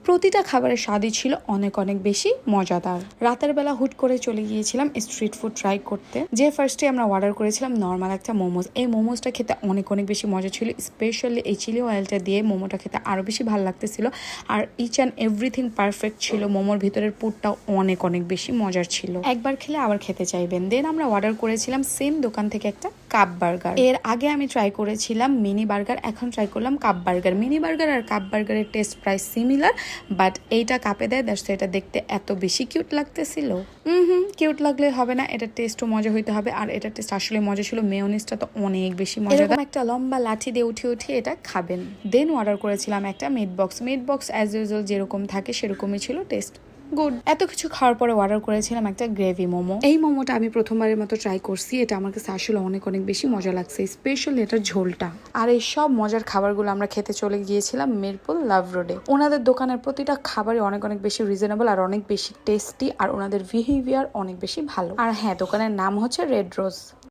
প্রতিটা খাবারের স্বাদই ছিল অনেক অনেক বেশি মজাদার। রাতের বেলা হুট করে চলে গিয়েছিলাম স্ট্রিট ফুড ট্রাই করতে। যে ফার্স্টে আমরা অর্ডার করেছিলাম নর্মাল একটা মোমোজ। এই মোমোজটা খেতে অনেক অনেক বেশি মজা ছিল, স্পেশালি এই চিলি অয়েলটা দিয়ে মোমোটা খেতে আরো বেশি ভালো লাগতেছিল। আর ইচ অ্যান্ড এভরিথিং পারফেক্ট ছিল। মোমোর ভিতরের পুরটাও অনেক অনেক বেশি মজার ছিল, একবার খেলে আবার খেতে চাইবেন। দেন আমরা অর্ডার করেছিলাম সেম দোকান থেকে একটা কাপ বার্গার। এর আগে আমি ট্রাই করেছিলাম মিনি বার্গার, এখন ট্রাই করলাম কাপ বার্গার। মিনি বার্গার আর কাপ বার্গারের টেস্ট প্রায় সিমিলার, বাট এইটা কাপে দেয়, দ্যাটস এটা দেখতে এত বেশি কিউট লাগতেছিল। কিউট লাগলে হবে না, এটা টেস্টও মজা হইতে হবে। আর এটা টেস্ট আসলে মজা ছিল। মেয়োনিজটা তো অনেক বেশি মজা। এরকম একটা লম্বা লাঠি দিয়ে উঠিয়ে উঠিয়ে এটা খাবেন। দেন অর্ডার করেছিলাম একটা meat box. Meat box as usual যেরকম থাকে সেরকমই ছিল, টেস্ট গুড। এত কিছু খাওয়ার পরে অর্ডার করেছিলাম একটা গ্রেভি মোমো। এই মোমোটা আমি প্রথমবারের মতো ট্রাই করছি। এটা আমার কাছে আসলে অনেক অনেক বেশি মজা লাগছে, স্পেশালি এটার ঝোলটা। আর এই সব মজার খাবারগুলো আমরা খেতে চলে গিয়েছিলাম মিরপুর লাভ রোডে। ওনাদের দোকানের প্রতিটা খাবারই অনেক অনেক বেশি রিজনেবল আর অনেক বেশি টেস্টি, আর ওনাদের বিহেভিয়ার অনেক বেশি ভালো। আর হ্যাঁ, দোকানের নাম হচ্ছে রেড রোজ।